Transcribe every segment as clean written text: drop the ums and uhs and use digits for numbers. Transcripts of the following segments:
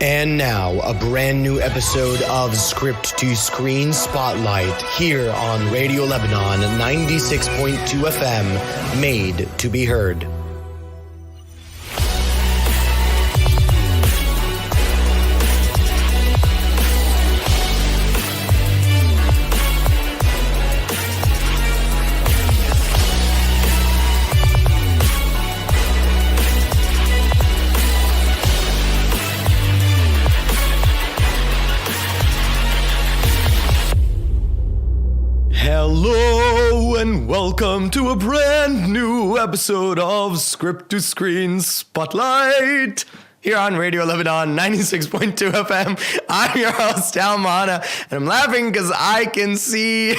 And now, a brand new episode of Script to Screen Spotlight here on Radio Lebanon 96.2 FM, made to be heard. Hello and welcome to a brand new episode of Script to Screen Spotlight here on Radio Lebanon 96.2 FM. I'm your host, Al Mana, and I'm laughing because I can see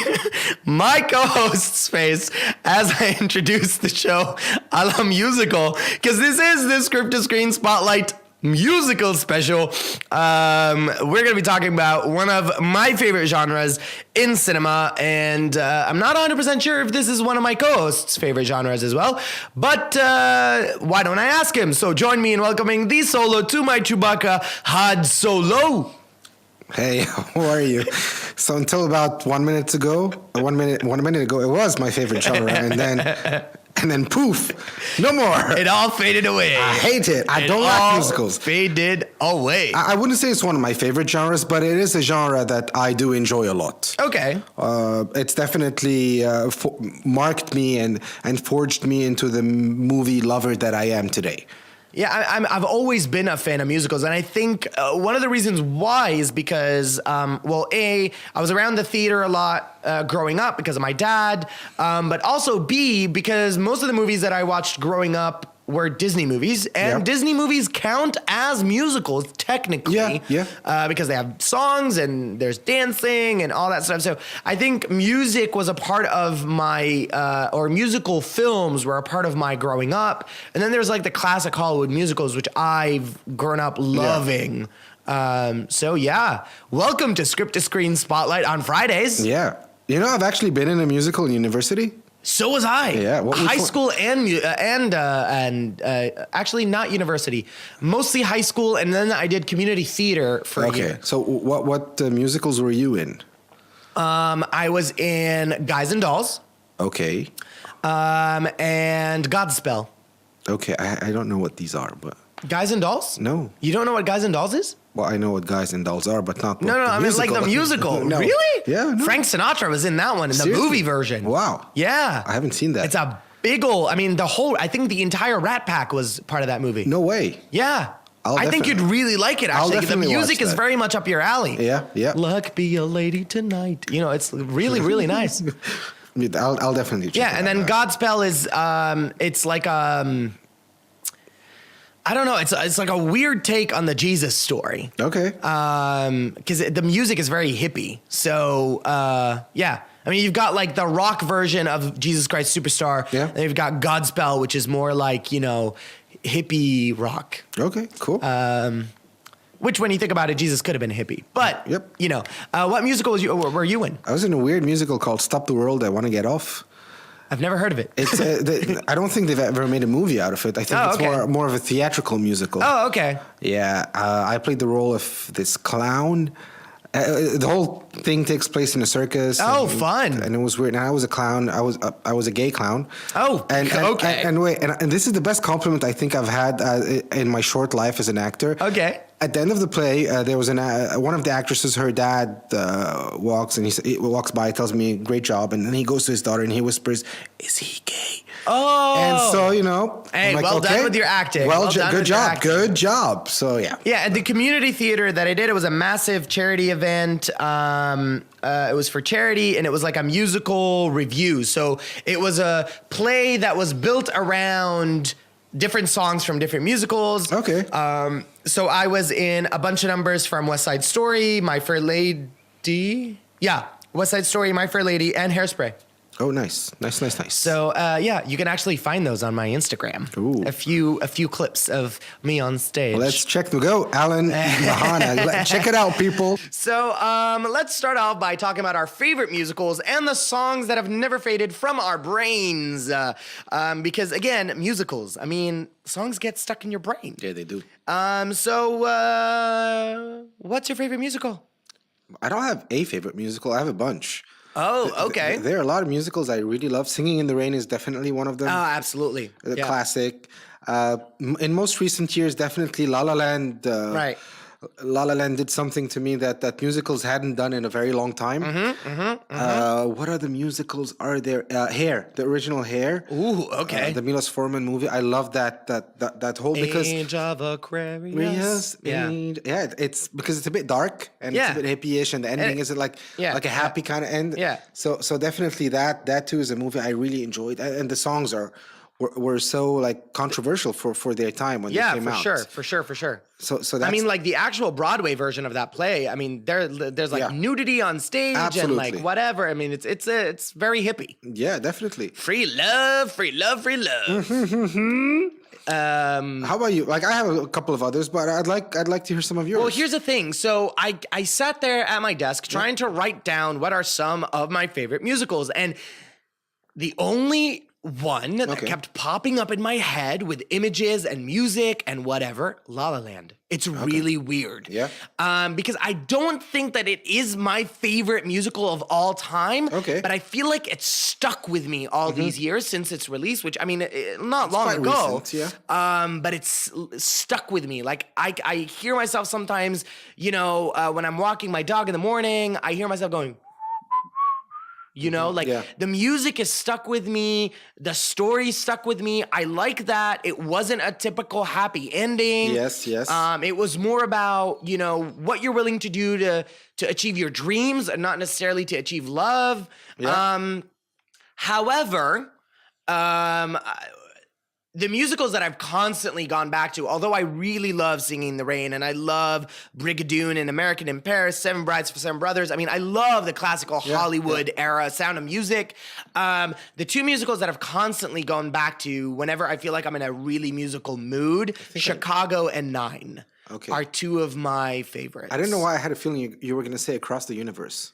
my co-host's face as I introduce the show a la musical, because this is the Script to Screen Spotlight musical special. We're going to be talking about one of my favorite genres in cinema, and I'm not 100% sure if this is one of my co-hosts' favorite genres as well, but why don't I ask him? So join me in welcoming the solo to my Chewbacca, Had Solo. Hey, how are you? So until about 1 minute ago, it was my favorite genre, and then poof, no more. It all faded away. I hate it. I don't like musicals. Faded away. I wouldn't say it's one of my favorite genres, but it is a genre that I do enjoy a lot. Okay. It's definitely marked me and forged me into the movie lover that I am today. Yeah, I've always been a fan of musicals, and I think one of the reasons why is because, I was around the theater a lot growing up because of my dad, but also B, because most of the movies that I watched growing up were Disney movies, and Disney movies count as musicals technically, because they have songs and there's dancing and all that stuff. So I think music was a part of my, or musical films were a part of my growing up. And then there's like the classic Hollywood musicals, which I've grown up loving. Welcome to Script to Screen Spotlight on Fridays. Yeah. You know, I've actually been in a musical in university. So was I. Yeah, high school and actually not university, mostly high school, and then I did community theater for a year. So what musicals were you in? I was in Guys and Dolls. Okay. And Godspell. Okay, I don't know what these are, but Guys and Dolls? No. You don't know what Guys and Dolls is? Well, I know what Guys and Dolls are, but not. No, I mean like the musical. No. Really? Yeah. No. Frank Sinatra was in that one in Seriously? the movie version. Wow. Yeah. I haven't seen that. It's a big ol'. I mean, I think the entire Rat Pack was part of that movie. No way. Yeah. I think you'd really like it, actually. The music is very much up your alley. Yeah. Luck be a lady tonight. You know, it's really, really nice. I'll definitely check it out. And then Godspell is, it's like, I don't know. It's like a weird take on the Jesus story. Okay. Because the music is very hippie. So, yeah. I mean, you've got like the rock version of Jesus Christ Superstar. Yeah. And you've got Godspell, which is more like, hippie rock. Okay, cool. Which, when you think about it, Jesus could have been a hippie. But, what musical were you in? I was in a weird musical called Stop the World, I Want to Get Off. I've never heard of it. It's I don't think they've ever made a movie out of it. I think it's more of a theatrical musical. Oh, okay. Yeah, I played the role of this clown. The whole thing takes place in a circus. Oh, fun! And it was weird. And I was a clown. I was a gay clown. Oh, okay. And this is the best compliment I think I've had in my short life as an actor. Okay. At the end of the play, there was one of the actresses. Her dad walks by, tells me, "Great job," and then he goes to his daughter and he whispers, "Is he gay?" Oh. And so hey, I'm like, well done with your acting. Good job. So yeah. Yeah, at the community theater that I did, it was a massive charity event. It was for charity, and it was like a musical review. So it was a play that was built around different songs from different musicals. Okay. So I was in a bunch of numbers from West Side Story, My Fair Lady. Yeah, West Side Story, My Fair Lady, and Hairspray. Oh, nice. So, you can actually find those on my Instagram. Ooh. A few clips of me on stage. Well, let's check the go, Alan Mahana. Check it out, people. So, let's start off by talking about our favorite musicals and the songs that have never faded from our brains. Because, again, musicals, I mean, songs get stuck in your brain. Yeah, they do. So What's your favorite musical? I don't have a favorite musical. I have a bunch. Oh, okay. There are a lot of musicals I really love. Singing in the Rain is definitely one of them. Oh, absolutely. A Yeah. classic. In most recent years, definitely La La Land. Right. La La Land did something to me that musicals hadn't done in a very long time. What other musicals are there? Hair, the original Hair. Ooh, okay. The Milos Forman movie. I love that whole because Age of Aquarius. yes, Yeah. it's because it's a bit dark and Yeah. it's a bit hippie-ish, and the ending isn't like Yeah, a happy kind of end. Yeah. So definitely that too is a movie I really enjoyed, and the songs were so like controversial for their time when they came out. For sure. So that's, I mean, like the actual Broadway version of that play. I mean, there's like Yeah. nudity on stage and Absolutely. like whatever. I mean, it's very hippie. yeah, definitely. Free love, free love, free love. How about you? Like I have a couple of others, but I'd like to hear some of yours. Well, here's the thing. So I sat there at my desk trying to write down what are some of my favorite musicals, and the only one that kept popping up in my head with images and music and whatever, La La Land. It's really weird. Yeah. Because I don't think that it is my favorite musical of all time. Okay. But I feel like it's stuck with me all these years since its release, which I mean, not long quite ago. recent, yeah. But it's stuck with me. Like I hear myself sometimes, when I'm walking my dog in the morning, I hear myself going, the music is stuck with me. The story stuck with me. I like that. It wasn't a typical happy ending. Yes. It was more about, what you're willing to do to achieve your dreams and not necessarily to achieve love. Yeah. However, the musicals that I've constantly gone back to, although I really love Singing in the Rain and I love Brigadoon and American in Paris, Seven Brides for Seven Brothers. I mean, I love the classical Hollywood era Sound of Music. The two musicals that I've constantly gone back to whenever I feel like I'm in a really musical mood, Chicago and Nine are two of my favorites. I didn't know why I had a feeling you were going to say Across the Universe.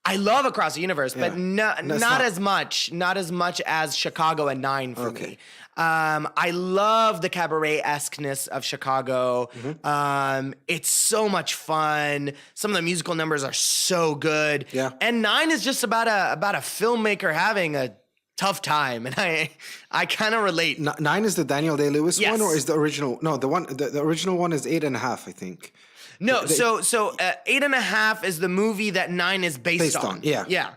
I love Across the Universe, but not as much as Chicago and Nine for me. I love the cabaret-esqueness of Chicago. It's so much fun. Some of the musical numbers are so good. Yeah. And Nine is just about a filmmaker having a tough time, and I kind of relate. Nine is the Daniel Day-Lewis Yes. one, or is the original? No, the original one is 8.5, I think. No, so 8.5 is the movie that Nine is based on. Yeah.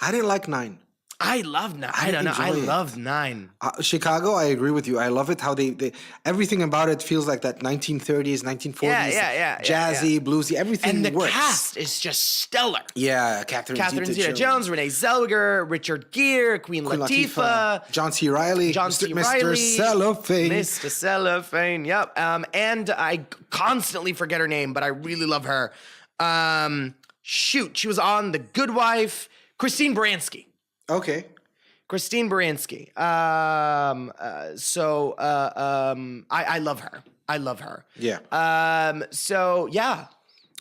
I didn't like Nine. I love Nine. I don't know. I love Nine. Chicago, I agree with you. I love it how they everything about it feels like that 1930s, 1940s, jazzy, bluesy, everything and the works. cast is just stellar. Yeah, Catherine Zeta-Jones, Renee Zellweger, Richard Gere, Queen Latifah, John C. Reilly, Mr. Cellophane. Mr. Cellophane, yep. And I constantly forget her name, but I really love her. She was on The Good Wife. Christine Baranski. Okay. Christine Baranski. I love her. I love her. Yeah. So yeah.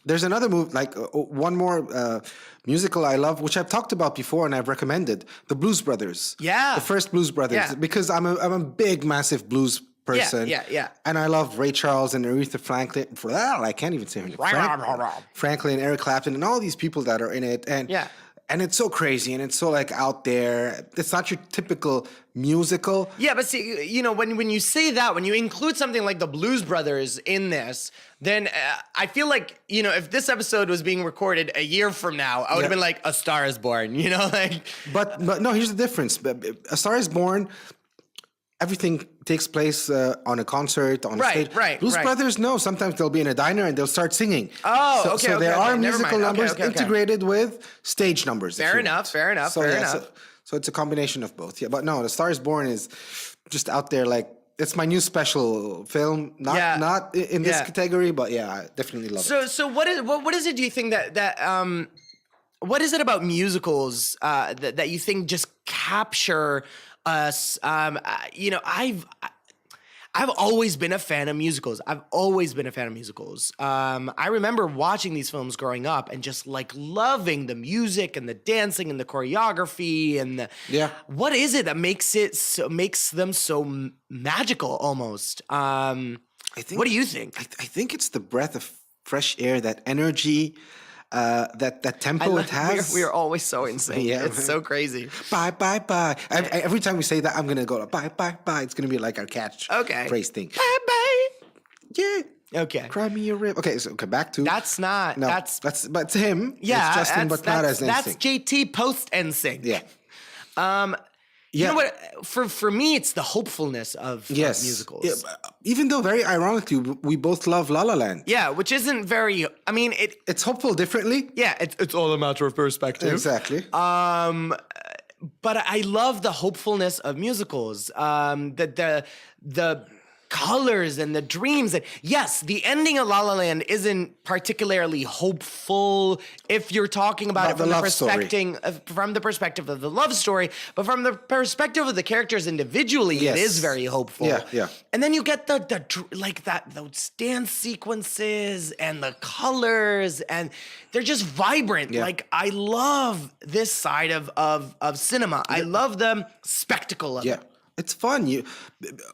There's another movie, like one more musical I love, which I've talked about before and I've recommended, The Blues Brothers. Yeah. The first Blues Brothers. Yeah. Because I'm a big, massive blues person. Yeah. And I love Ray Charles and Aretha Franklin. I can't even say her name. Franklin, Eric Clapton, and all these people that are in it. And and it's so crazy and it's so like out there. It's not your typical musical. Yeah, but see, when you say that, when you include something like the Blues Brothers in this, then I feel like, if this episode was being recorded a year from now, I would have been like, A Star Is Born, like. But no, here's the difference. A Star Is Born, everything takes place on a concert, on a stage. Right. Blues Brothers, no. Sometimes they'll be in a diner and they'll start singing. Oh, So there are musical numbers Okay. integrated with stage numbers. Fair enough. So it's a combination of both. Yeah, but no, The Star Is Born is just out there. Like, it's my new special film. Not in this category, but yeah, I definitely love it. So what is it? Do you think that what is it about musicals that you think just capture us? I've always been a fan of musicals. I remember watching these films growing up and just like loving the music and the dancing and the choreography and what is it that makes them so magical almost? What do you think? I think it's the breadth of fresh air, that energy, that tempo it has. We are always so insane. Yeah, it's man. so crazy. Bye, bye, bye. Every time we say that, I'm gonna go like, bye, bye, bye. It's gonna be like our catch phrase thing. Bye bye. Yeah. Okay. Cry me a rib. Okay, so back to that's not. No, that's but it's him. Yeah, it's Justin, but not as NSYNC. That's JT post NSYNC. Yeah. You know what? For me, it's the hopefulness of musicals. Yeah, even though very ironically, we both love La La Land. Yeah, which isn't very. I mean, it's hopeful differently. Yeah, it's all a matter of perspective. Exactly. But I love the hopefulness of musicals. The colors and the dreams. And yes, the ending of La La Land isn't particularly hopeful if you're talking about it from the perspective of the love story, but from the perspective of the characters individually, it is very hopeful. Yeah, yeah. And then you get those dance sequences and the colors, and they're just vibrant. Yeah. Like, I love this side of cinema. I love the spectacle of it. It's fun.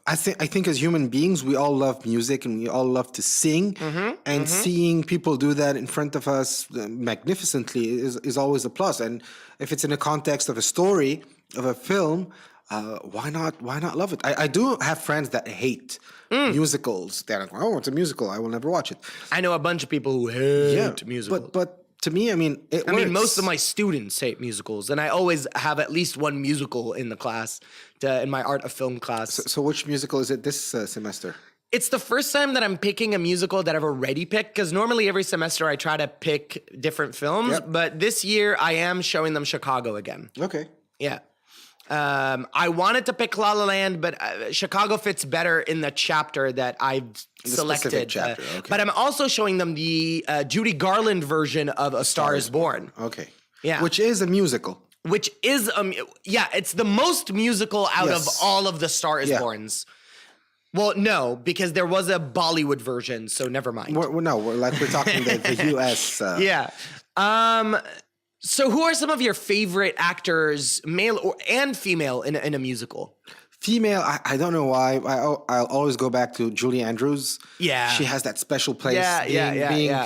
I think as human beings, we all love music and we all love to sing. And seeing people do that in front of us magnificently is always a plus. And if it's in the context of a story, of a film, why not love it? I do have friends that hate musicals. They're like, oh, it's a musical, I will never watch it. I know a bunch of people who hate musicals. But to me, I mean, most of my students hate musicals, and I always have at least one musical in the class, in my art of film class. So which musical is it this semester? It's the first time that I'm picking a musical that I've already picked, because normally every semester I try to pick different films, but this year I am showing them Chicago again. Okay. Yeah. I wanted to pick La La Land, but Chicago fits better in the chapter that I've selected. Chapter, okay. But I'm also showing them the Judy Garland version of A Star Is Born. Okay. Yeah. Which is a musical. Which is, it's the most musical out of all of the Star Is Borns. Well, no, because there was a Bollywood version, so never mind. We're talking the U.S. Yeah. So who are some of your favorite actors, male and female, in a musical? Female, I don't know why. I'll always go back to Julie Andrews. Yeah. She has that special place being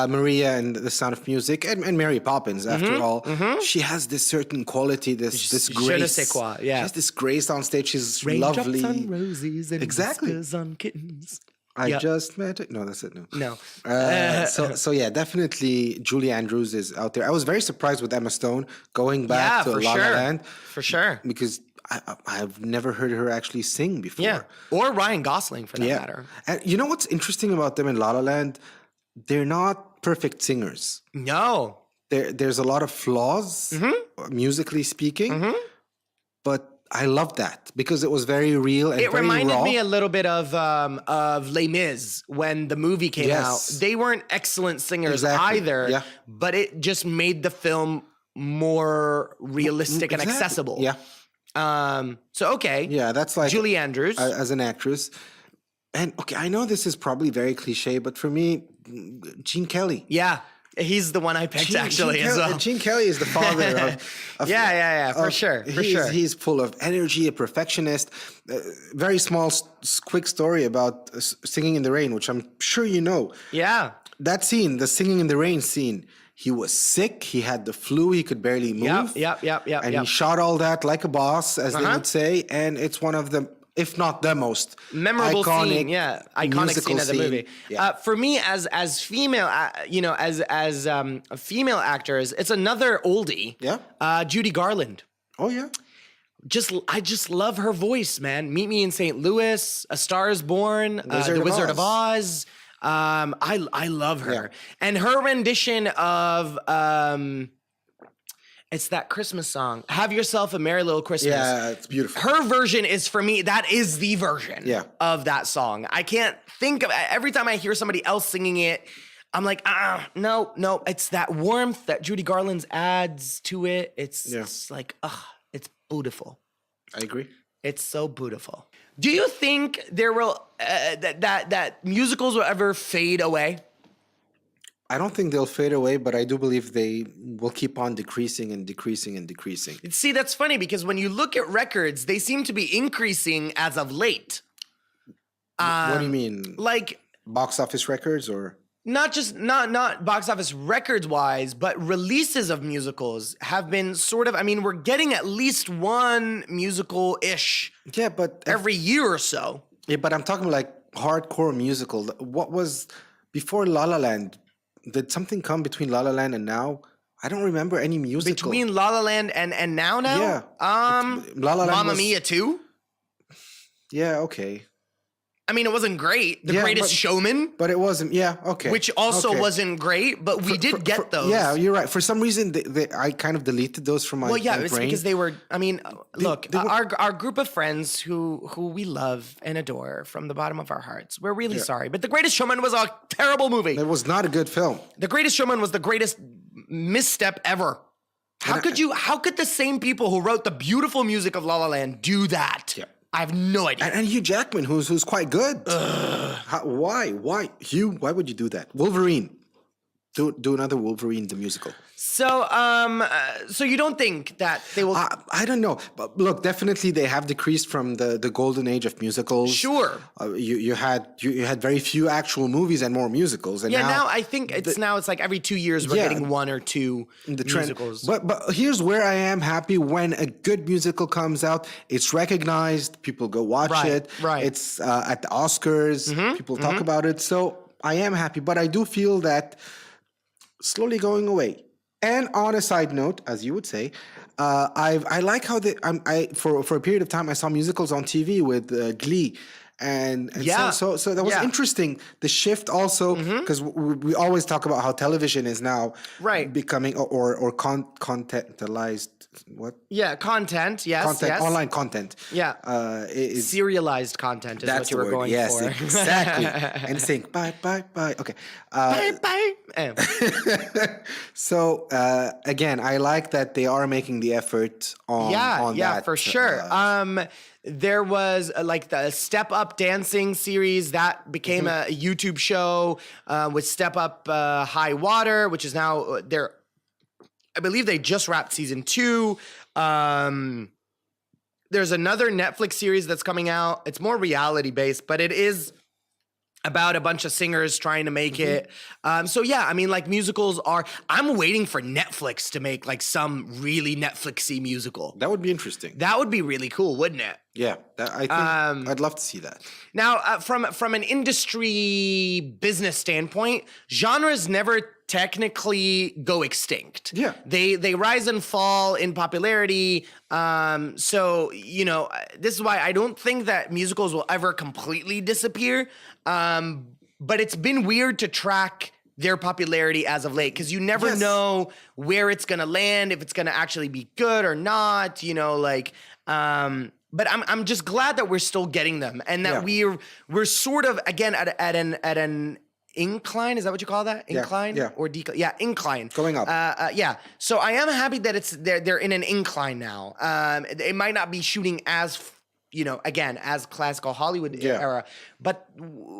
Maria in The Sound of Music and Mary Poppins, after all. She has this certain quality, this grace. Je ne sais quoi, She has this grace on stage. She's lovely. Raindrops on roses and whispers on kittens. I just met it. No, that's it. No. So yeah, definitely Julie Andrews is out there. I was very surprised with Emma Stone going back to La La Land. For sure. Because I've never heard her actually sing before. Yeah. Or Ryan Gosling, for that matter. And you know what's interesting about them in La La Land? They're not perfect singers. No. There's a lot of flaws, musically speaking. But I love that because it was very real and it very reminded raw. me a little bit of Les Mis when the movie came out. They weren't excellent singers either, but it just made the film more realistic and accessible. Yeah. Yeah, that's like Julie Andrews as an actress. And okay, I know this is probably very cliche, but for me, Gene Kelly. Yeah. He's the one I picked as well. Gene Kelly is the father of for sure. He's full of energy, a perfectionist. Very small, quick story about Singing in the Rain, which I'm sure you know. Yeah. That scene, the Singing in the Rain scene, he was sick. He had the flu. He could barely move. And he shot all that like a boss, as they would say. And it's one of the, if not the most memorable iconic scene of the movie. Yeah. For me, as female, as female actors, it's another oldie. Yeah. Judy Garland. Oh yeah. I just love her voice, man. Meet Me in St. Louis, A Star Is Born, The Wizard of Oz. I love her. Yeah. And her rendition of it's that Christmas song, Have Yourself a Merry Little Christmas. Yeah, it's beautiful. Her version is, for me, that is the version of that song. I can't think of, every time I hear somebody else singing it, I'm like, no, it's that warmth that Judy Garland adds to it. It's like, it's beautiful. I agree. It's so beautiful. Do you think there will, that musicals will ever fade away? I don't think they'll fade away, but I do believe they will keep on decreasing and decreasing and decreasing. See, that's funny because when you look at records, they seem to be increasing as of late. What do you mean? Like box office records or? not box office records wise, but releases of musicals have been sort of, I mean, we're getting at least one musical-ish but every year or so. Yeah, but I'm talking like hardcore musical. What was before La La Land? Did something come between La La Land and now? I don't remember any musical. Between La La Land and now? Yeah. La La Land Mamma Mia 2? Yeah, okay. I mean, it wasn't great. The Greatest Showman. But it wasn't, okay. Which also wasn't great, but we did get those. Yeah, you're right. For some reason, I kind of deleted those from my brain. Well, yeah, it's because they were, I mean, look, our group of friends who we love and adore from the bottom of our hearts, we're really sorry. But The Greatest Showman was a terrible movie. It was not a good film. The Greatest Showman was the greatest misstep ever. How could the same people who wrote the beautiful music of La La Land do that? Yeah. I have no idea. And Hugh Jackman, who's quite good. Why? Hugh, why would you do that? Wolverine. Do another Wolverine, the musical. So, so you don't think that they will? I don't know, but look, definitely they have decreased from the golden age of musicals. Sure, you had very few actual movies and more musicals, and now I think it's like every 2 years we're getting one or two musicals. But here's where I am happy: when a good musical comes out, it's recognized, people go watch it. Right, it's at the Oscars, people talk about it. So I am happy, but I do feel that slowly going away. And on a side note, as you would say, I like how for a period of time I saw musicals on TV with Glee, and so that was interesting. The shift also, because we always talk about how television is now becoming or contentalized. What? Yeah, content. Yes, yes. Online content. Yeah, is serialized content is what you were going for. Yes, exactly. And saying bye. Okay. Bye. So again, I like that they are making the effort on that. Yeah, for sure. There was like the Step Up dancing series that became a YouTube show with Step Up High Water, which is now I believe they just wrapped season 2. There's another Netflix series that's coming out. It's more reality based, but it is about a bunch of singers trying to make it. So yeah, I mean, like musicals I'm waiting for Netflix to make like some really Netflixy musical. That would be interesting. That would be really cool, wouldn't it? Yeah, I think I'd love to see that. Now, from an industry business standpoint, genres never technically go extinct. Yeah. They rise and fall in popularity. So, this is why I don't think that musicals will ever completely disappear. But it's been weird to track their popularity as of late, because you never know where it's going to land, if it's going to actually be good or not, but I'm just glad that we're still getting them, and that we're sort of again at an incline. Is that what you call that? Incline? Yeah. Or decline? Yeah, incline. Going up. Yeah. So I am happy that they're in an incline now. It might not be shooting as again, as classical Hollywood era, but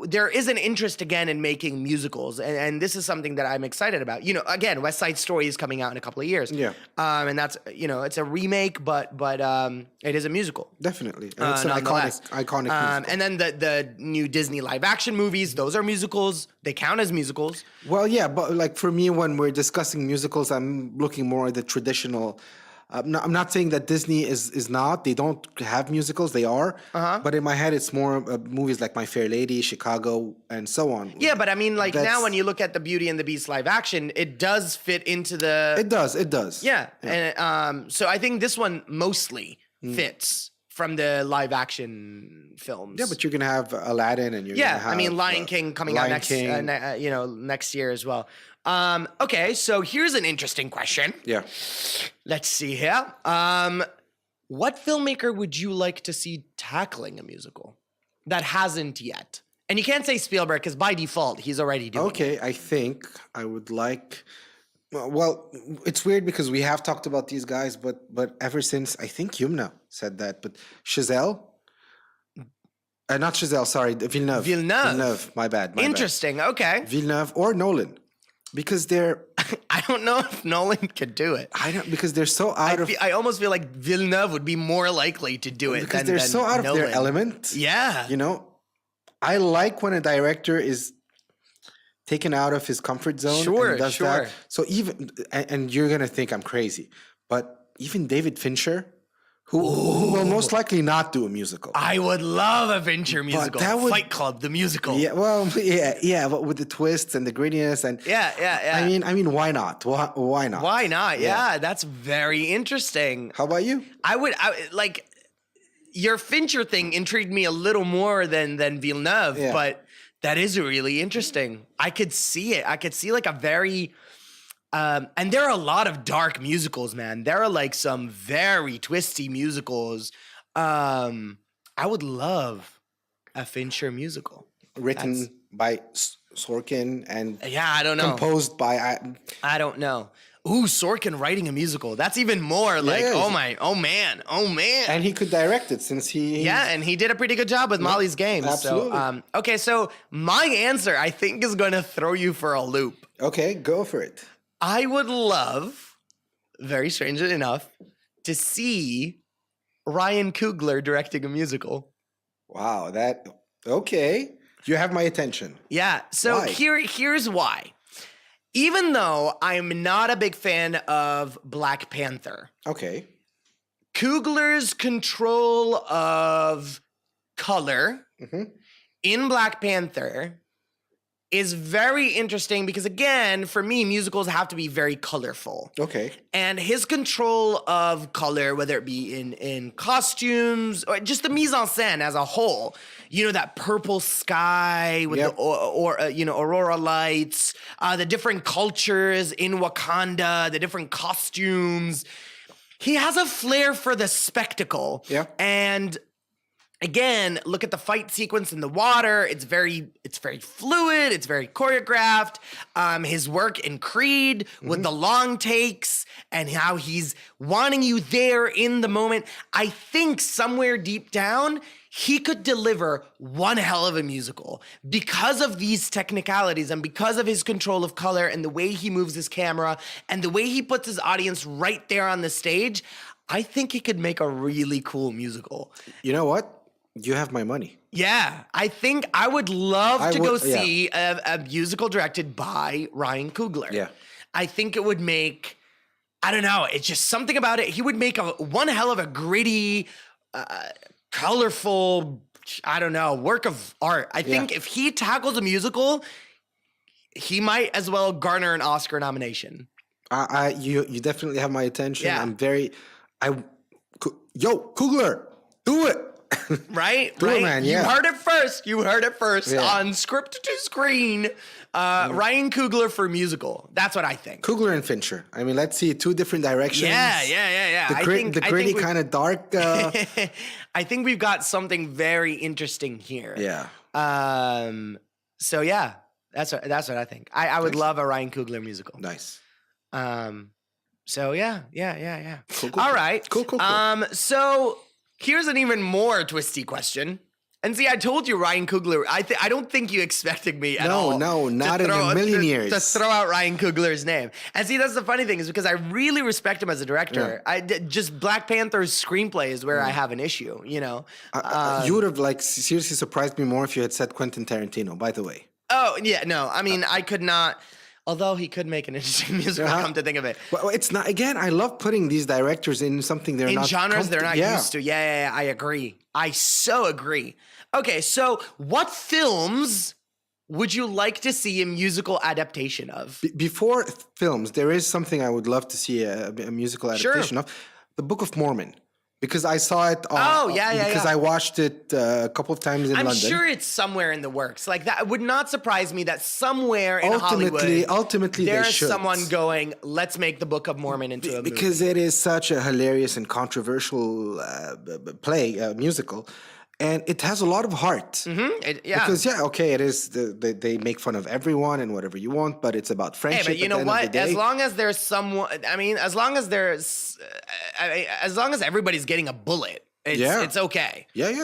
there is an interest again in making musicals, and this is something that I'm excited about. Again, West Side Story is coming out in a couple of years. Yeah. And that's, it's a remake, but it is a musical. Definitely. And it's an iconic musical. And then the new Disney live action movies, those are musicals. They count as musicals. Well, yeah, but like for me, when we're discussing musicals, I'm looking more at the traditional. I'm not saying that Disney is not. They don't have musicals. They are. But in my head, it's more movies like My Fair Lady, Chicago, and so on. Yeah, but I mean, like now when you look at the Beauty and the Beast live action, it does fit into the... It does. Yeah. And so I think this one mostly fits from the live action films. Yeah, but you're going to have Aladdin and you're going to have... I mean, Lion King coming out next year as well. Okay, so here's an interesting question. Yeah. Let's see here. What filmmaker would you like to see tackling a musical that hasn't yet? And you can't say Spielberg, because by default, he's already doing it. Okay, I think I would like... Well, it's weird because we have talked about these guys, but ever since, I think Yumna said that, but Chazelle... not Chazelle, sorry, Villeneuve, my bad. Interesting, okay. Villeneuve or Nolan. Because they're... I don't know if Nolan could do it. Because they're so out of... I almost feel like Villeneuve would be more likely to do it because they're so out Nolan. Of their element. Yeah. I like when a director is... taken out of his comfort zone. Sure, and does sure. That. So even, and you're gonna think I'm crazy, but even David Fincher, who will most likely not do a musical. I would love a Fincher musical. that would- Fight Club, the musical. Yeah, well, yeah, but with the twists and the grittiness and Yeah. I mean, why not? Why not? Why not? Yeah, that's very interesting. How about you? I like your Fincher thing intrigued me a little more than Villeneuve, Yeah. but that is really interesting. I could see it. I could see like a very and there are a lot of dark musicals, man. There are like some very twisty musicals. I would love a Fincher musical. Written by Sorkin and Yeah, I don't know. composed by I don't know. Ooh, Sorkin writing a musical. That's even more like, Yeah. oh man. and he could direct it since he And he did a pretty good job with Molly's Game. absolutely. So, okay, so my answer, I think, is going to throw you for a loop. Okay, go for it. I would love, very strangely enough, to see Ryan Coogler directing a musical. Wow, okay. You have my attention. Yeah, so Why? here's why. Even though I'm not a big fan of Black Panther, Okay. Coogler's control of color in Black Panther is very interesting because, again, for me, musicals have to be very colorful. Okay. And his control of color, whether it be in costumes or just the mise en scène as a whole, you know, that purple sky with Yep. the aurora lights, the different cultures in Wakanda, the different costumes. He has a flair for the spectacle. Yeah. And again, look at the fight sequence in the water. It's very fluid. It's very choreographed. His work in Creed with the long takes and how he's wanting you there in the moment. I think somewhere deep down, he could deliver one hell of a musical because of these technicalities and because of his control of color and the way he moves his camera and the way he puts his audience right there on the stage. I think he could make a really cool musical. You know what? You have my money. Yeah, I think I would love to go would- yeah. see a musical directed by Ryan Coogler. Yeah. I think it would make, I don't know, it's just something about it. He would make one hell of a gritty, colorful, I don't know, work of art. I think if he tackles a musical, he might as well garner an Oscar nomination. You definitely have my attention. Yeah. Coogler, do it. Right? Do it, right? man, yeah. You heard it first. Yeah. On Script to Screen. Ryan Coogler for musical. That's what I think. Coogler and Fincher. I mean, let's see, two different directions. Yeah. The gritty kind of dark. I think we've got something very interesting here. Yeah. So yeah, that's what I think. I would love a Ryan Coogler musical. Nice. So yeah. Cool. All right. Cool. So here's an even more twisty question. And see, I told you Ryan Coogler. I don't think you expected me at all. No, not in a million years. To throw out Ryan Coogler's name. And see, that's the funny thing is because I really respect him as a director. Just Black Panther's screenplay is where I have an issue, you know? You would have seriously surprised me more if you had said Quentin Tarantino, by the way. Oh, yeah, no. I mean, I could not... Although he could make an interesting musical, come to think of it. Well, it's not. Again, I love putting these directors in something they're not in genres they're not used to. Yeah, I agree. I so agree. Okay, so what films would you like to see a musical adaptation of? Before films, there is something I would love to see a musical adaptation of. The Book of Mormon. Because I saw it. Because I watched it a couple of times in London. I'm sure it's somewhere in the works. Like that would not surprise me that somewhere in Hollywood, ultimately, there's someone going, "Let's make the Book of Mormon into a movie." Because it is such a hilarious and controversial musical. And it has a lot of heart. Because, it is, they make fun of everyone and whatever you want, but it's about friendship. Hey, but you know what? As long as there's someone, as long as everybody's getting a bullet, it's okay. Yeah. You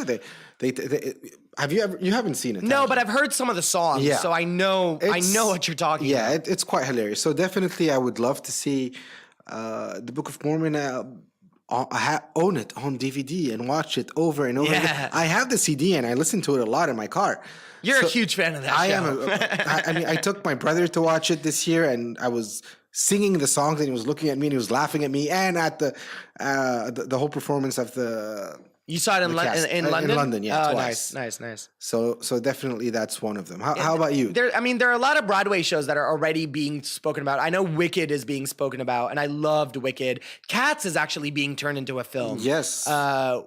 haven't seen it? No, but I've heard some of the songs, so I know what you're talking about. It's quite hilarious. So definitely I would love to see the Book of Mormon. own it on DVD and watch it over and over again. I have the CD and I listen to it a lot in my car. You're a huge fan of that show. I mean, I took my brother to watch it this year, and I was singing the songs, and he was looking at me, and he was laughing at me, and at the whole performance of the. You saw it in London? In London, yeah, twice. Nice. So definitely that's one of them. How about you? There are a lot of Broadway shows that are already being spoken about. I know Wicked is being spoken about, and I loved Wicked. Cats is actually being turned into a film. Yes.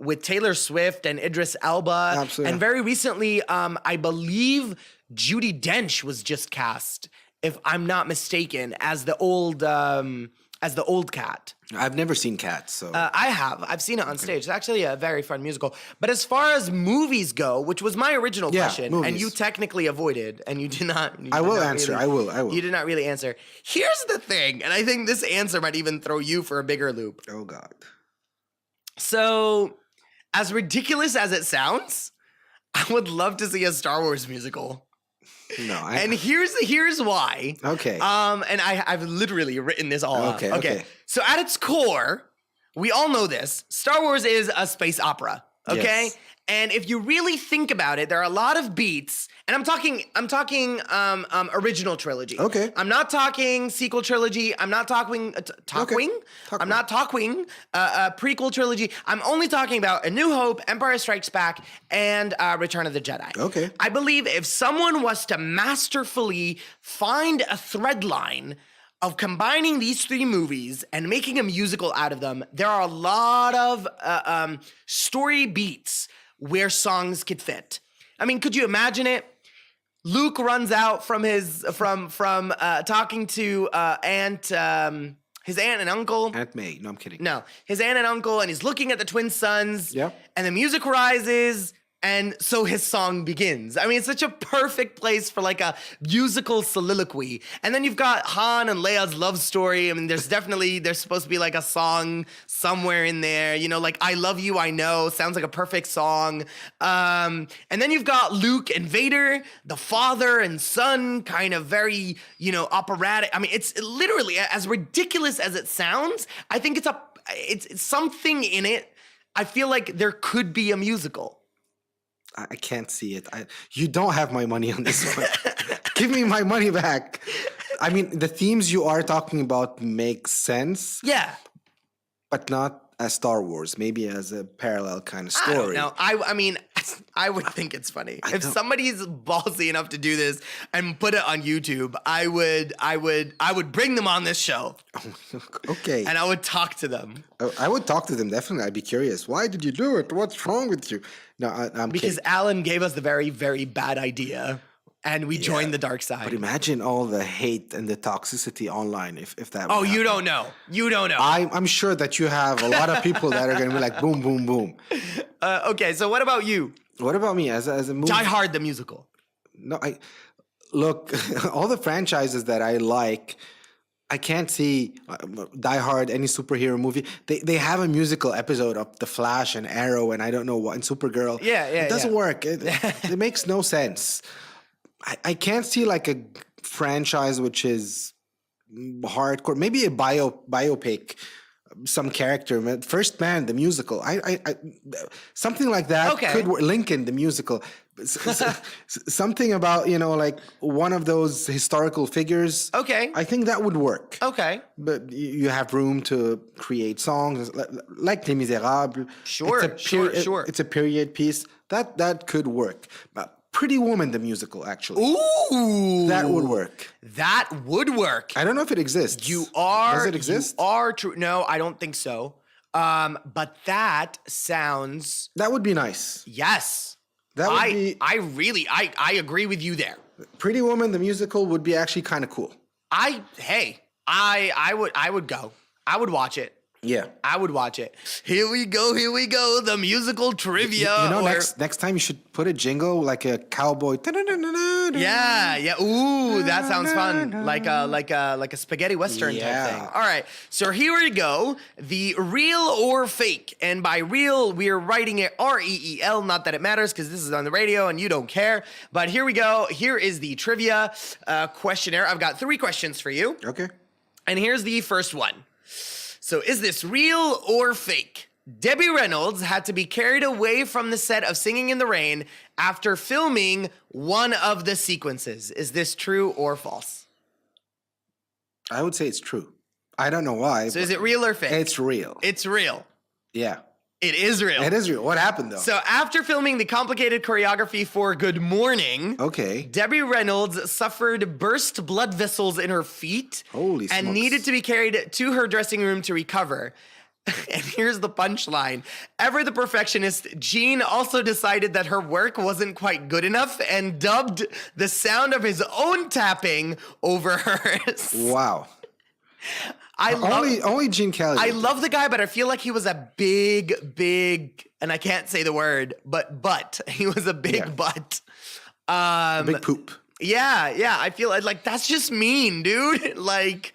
With Taylor Swift and Idris Elba. Absolutely. And very recently, I believe Judi Dench was just cast, if I'm not mistaken, as the old cat. I've never seen Cats, so I have. I've seen it on stage. It's actually a very fun musical. But as far as movies go, which was my original question, movies. and you technically avoided, and you did not. I will answer. I will. You did not really answer. Here's the thing, and I think this answer might even throw you for a bigger loop. Oh God. So, as ridiculous as it sounds, I would love to see a Star Wars musical. No, and here's why. Okay. And I've literally written this all out. Okay. So at its core, we all know this. Star Wars is a space opera. Okay. Yes. And if you really think about it, there are a lot of beats, and I'm talking original trilogy. Okay. I'm not talking sequel trilogy. I'm not talking I'm not talking prequel trilogy. I'm only talking about A New Hope, Empire Strikes Back, and Return of the Jedi. Okay. I believe if someone was to masterfully find a thread line of combining these three movies and making a musical out of them, there are a lot of story beats where songs could fit. I mean, could you imagine it? Luke runs out from his talking to his aunt and uncle. Aunt May. No, I'm kidding. No, his aunt and uncle, and he's looking at the twin suns. Yep. And the music rises, and so his song begins. I mean, it's such a perfect place for like a musical soliloquy. And then you've got Han and Leia's love story. I mean, there's supposed to be like a song somewhere in there, you know, like I Love You, I Know, sounds like a perfect song. And then you've got Luke and Vader, the father and son, kind of very, you know, operatic. I mean, it's literally as ridiculous as it sounds. I think it's something in it. I feel like there could be a musical. I can't see it. You don't have my money on this one. Give me my money back. I mean, the themes you are talking about make sense. Yeah. But not as Star Wars. Maybe as a parallel kind of story. I don't know. I mean, I would think it's funny. If somebody's ballsy enough to do this and put it on YouTube, I would bring them on this show. Okay. And I would talk to them. I would talk to them, definitely. I'd be curious. Why did you do it? What's wrong with you? No, I'm because kidding. Alan gave us the very, very bad idea, and we joined the dark side. But imagine all the hate and the toxicity online if that. Oh, you don't know. You don't know. I'm sure that you have a lot of people that are going to be like boom, boom, boom. Okay, so what about you? What about me as a movie? Die Hard the musical. No, look, all the franchises that I like. I can't see Die Hard, any superhero movie. They have a musical episode of The Flash and Arrow and I don't know what, and Supergirl. Yeah. It doesn't work. It makes no sense. I can't see like a franchise which is hardcore. Maybe a biopic, some character. First Man, the musical. I something like that could work. Lincoln, the musical. Something about, you know, like one of those historical figures. Okay. I think that would work. Okay. But you have room to create songs like Les Miserables. Sure. It's a period piece. That could work. But Pretty Woman, the musical, actually. Ooh. That would work. That would work. I don't know if it exists. Does it exist? You are true. No, I don't think so. But that sounds. That would be nice. Yes. That would be. I agree with you there. Pretty Woman, the musical, would be actually kind of cool. I would go. I would watch it. Yeah. I would watch it. Here we go, the musical trivia. You know, next time you should put a jingle like a cowboy. Yeah. Ooh, that sounds fun. Like a spaghetti western type thing. All right. So here we go. The real or fake. And by real, we're writing it REEL. Not that it matters because this is on the radio and you don't care. But here we go. Here is the trivia questionnaire. I've got 3 questions for you. Okay. And here's the first one. So is this real or fake? Debbie Reynolds had to be carried away from the set of Singing in the Rain after filming one of the sequences. Is this true or false? I would say it's true. I don't know why. So is it real or fake? It's real. It's real. Yeah. It is real. It is real. What happened, though? So after filming the complicated choreography for Good Morning, Debbie Reynolds suffered burst blood vessels in her feet and needed to be carried to her dressing room to recover. And here's the punchline. Ever the perfectionist, Gene also decided that her work wasn't quite good enough and dubbed the sound of his own tapping over hers. Wow. Only Gene Kelly. I love the guy, but I feel like he was a big, and I can't say the word, but he was a big butt. Big poop. Yeah. I feel like that's just mean, dude. Like,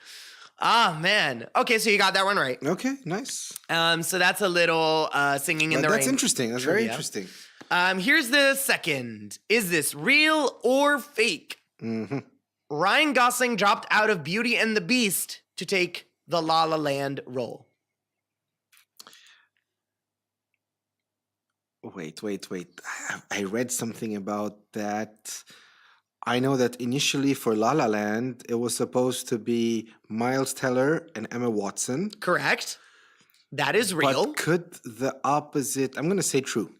man. Okay, so you got that one right. Okay, nice. So that's a little Singing in the Rain. That's interesting. That's very interesting. Here's the second. Is this real or fake? Mm-hmm. Ryan Gosling dropped out of Beauty and the Beast to take the La La Land role. Wait. I read something about that. I know that initially for La La Land, it was supposed to be Miles Teller and Emma Watson. Correct. That is real. But could the opposite... I'm going to say true.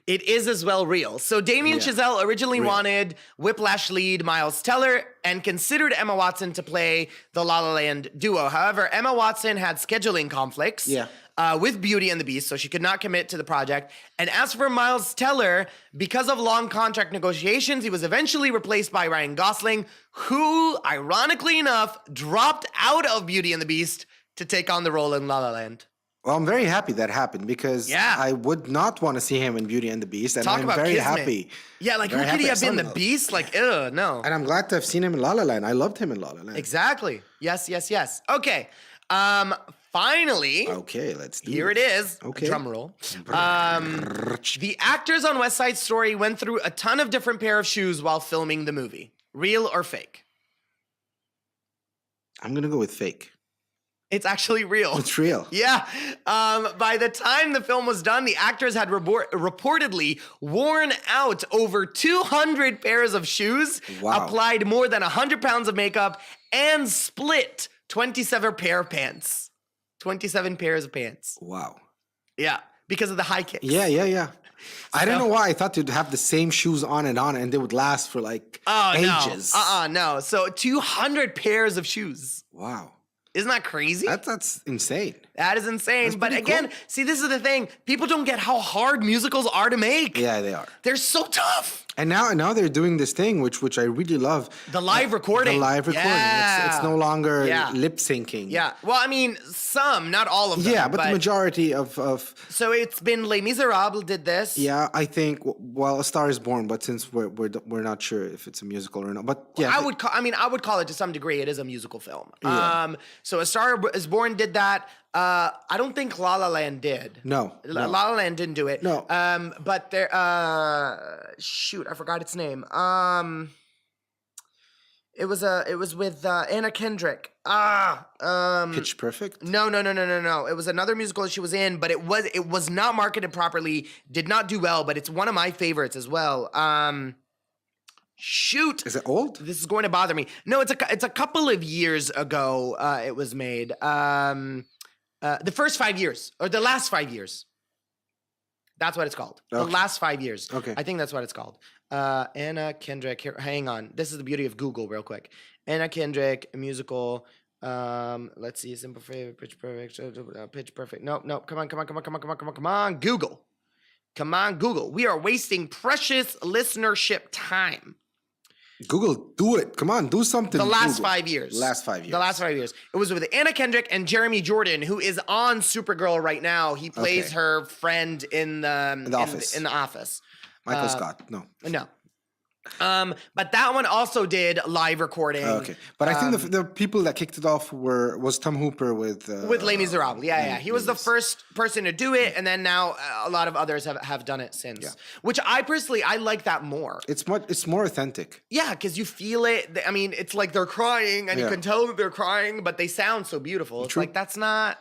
It is as well real. So Damien Chazelle originally wanted Whiplash lead Miles Teller and considered Emma Watson to play the La La Land duo. However, Emma Watson had scheduling conflicts with Beauty and the Beast, so she could not commit to the project. And as for Miles Teller, because of long contract negotiations, he was eventually replaced by Ryan Gosling, who, ironically enough, dropped out of Beauty and the Beast to take on the role in La La Land. Well, I'm very happy that happened because I would not want to see him in Beauty and the Beast, and I'm very happy. Yeah, like who could he have been? The Beast? Like, no. And I'm glad to have seen him in La La Land. I loved him in La La Land. Exactly. Yes. Okay. Finally. Okay, let's do Here it is. Okay. Drum roll. The actors on West Side Story went through a ton of different pair of shoes while filming the movie. Real or fake? I'm going to go with fake. It's actually real. It's real. Yeah. By the time the film was done, the actors had reportedly worn out over 200 pairs of shoes, applied more than 100 pounds of makeup, and split 27 pair of pants. 27 pairs of pants. Wow. Yeah, because of the high kicks. Yeah. I don't know why I thought you'd have the same shoes on and they would last for like ages. No. So 200 pairs of shoes. Wow. Isn't that crazy? That's insane. That is insane. But again, see, this is the thing. People don't get how hard musicals are to make. Yeah, they are. They're so tough. And now they're doing this thing, which I really love. The live recording. The live recording. Yeah. It's no longer lip syncing. Yeah. Well, I mean, some, not all of them. Yeah, but the majority of... So it's been Les Miserables did this. Yeah, I think, well, A Star is Born, but since we're not sure if it's a musical or not. But yeah. I would call it to some degree, it is a musical film. Yeah. So A Star is Born did that. I don't think La La Land did. No. La La Land didn't do it. No. But there, shoot, I forgot its name. It was with Anna Kendrick. Pitch Perfect? No. It was another musical she was in, but it was not marketed properly, did not do well, but it's one of my favorites as well. Shoot. Is it old? This is going to bother me. No, it's a couple of years ago it was made. The first 5 years, or the last 5 years. That's what it's called. Okay. The last 5 years. Okay. I think that's what it's called. Anna Kendrick. Here, hang on. This is the beauty of Google real quick. Anna Kendrick, a musical. Let's see. Simple Favorite, Pitch Perfect. Pitch Perfect. No. Come on. Google. Come on, Google. We are wasting precious listenership time. Google, do it. Come on, do something. The last 5 years. The last 5 years. The last 5 years. It was with Anna Kendrick and Jeremy Jordan, who is on Supergirl right now. He plays her friend in the Office. In the Office. Michael Scott. No. No. But that one also did live recording. Okay, but I think the people that kicked it off was Tom Hooper with Les Miserables. Yeah. He was the first person to do it, and then now a lot of others have done it since. Yeah. Which I like that more. It's more authentic. Yeah, because you feel it. I mean, it's like they're crying, and you can tell that they're crying, but they sound so beautiful. It's like that's not.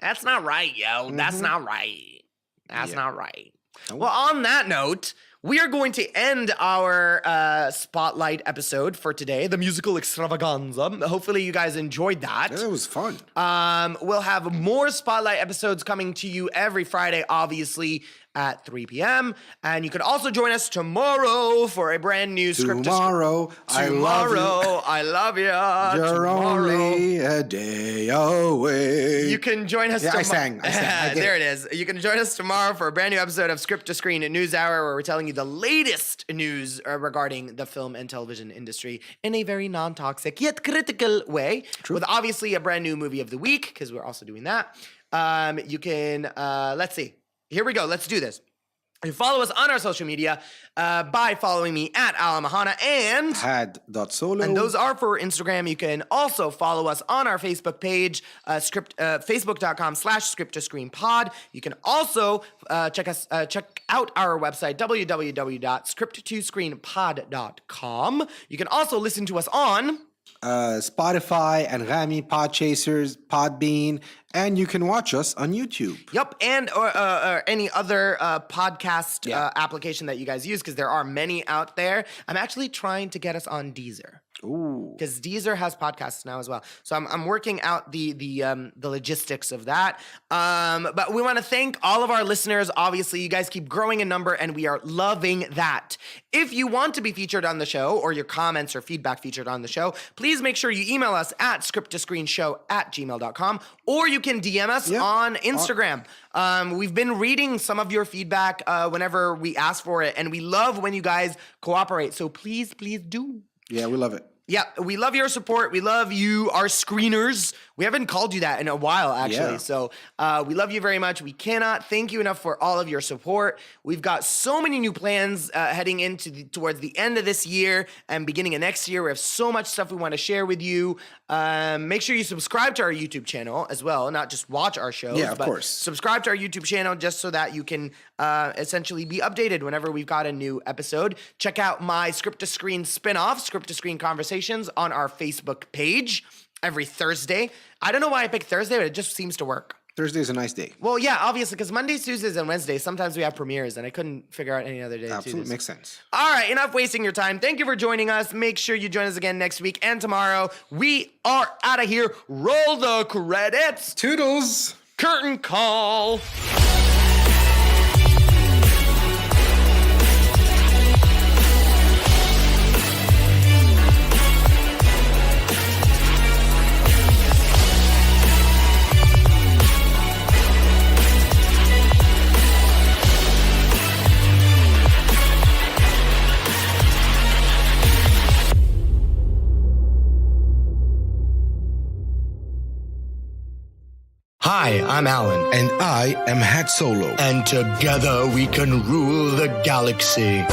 That's not right, yo. That's not right. That's not right. Well, on that note, we are going to end our spotlight episode for today, the musical extravaganza. Hopefully you guys enjoyed that. Yeah, it was fun. We'll have more spotlight episodes coming to you every Friday, obviously, at 3 p.m. And you can also join us tomorrow for a brand new script. Tomorrow, I love you. You're only a day away. You can join us tomorrow. I sang. There it is. You can join us tomorrow for a brand new episode of Script to Screen News Hour, where we're telling you the latest news regarding the film and television industry in a very non-toxic yet critical way. True. With obviously a brand new movie of the week, because we're also doing that. You can, let's see. Here we go. Let's do this. You follow us on our social media by following me at Alamahana and Had.solo. And those are for Instagram. You can also follow us on our Facebook page, facebook.com/script2screenpod. You can also check out our website, www.script2screenpod.com. You can also listen to us on Spotify and Rami, Podchasers, Podbean, and you can watch us on YouTube. Yep, and or any other podcast application that you guys use, because there are many out there. I'm actually trying to get us on Deezer. Ooh. Because Deezer has podcasts now as well. So I'm working out the logistics of that. But we want to thank all of our listeners. Obviously, you guys keep growing in number, and we are loving that. If you want to be featured on the show, or your comments or feedback featured on the show, please make sure you email us at script2screenshow@gmail.com, or you can DM us on Instagram. We've been reading some of your feedback whenever we ask for it, and we love when you guys cooperate. So please do. Yeah, we love it. Yeah, we love your support. We love you, our screeners. We haven't called you that in a while, actually. Yeah. So we love you very much. We cannot thank you enough for all of your support. We've got so many new plans heading into towards the end of this year and beginning of next year. We have so much stuff we want to share with you. Make sure you subscribe to our YouTube channel as well, not just watch our shows. Yeah, of course. Subscribe to our YouTube channel just so that you can essentially be updated whenever we've got a new episode. Check out my Script to Screen spinoff, Script to Screen Conversations, on our Facebook page every Thursday. I don't know why I picked Thursday, but it just seems to work. Thursday's a nice day. Well, yeah, obviously, because Mondays, Tuesdays, and Wednesdays, sometimes we have premieres, and I couldn't figure out any other day. Absolutely makes sense. All right, enough wasting your time. Thank you for joining us. Make sure you join us again next week and tomorrow. We are out of here. Roll the credits. Toodles. Curtain call. Hi, I'm Alan. And I am Had Solo. And together we can rule the galaxy.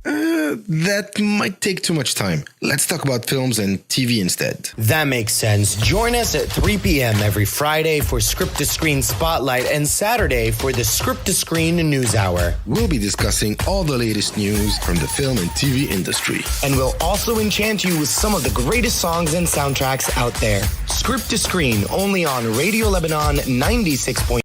That might take too much time. Let's talk about films and TV instead. That makes sense. Join us at 3 p.m. every Friday for Script to Screen Spotlight and Saturday for the Script to Screen News Hour. We'll be discussing all the latest news from the film and TV industry. And we'll also enchant you with some of the greatest songs and soundtracks out there. Script to Screen, only on Radio Lebanon 96.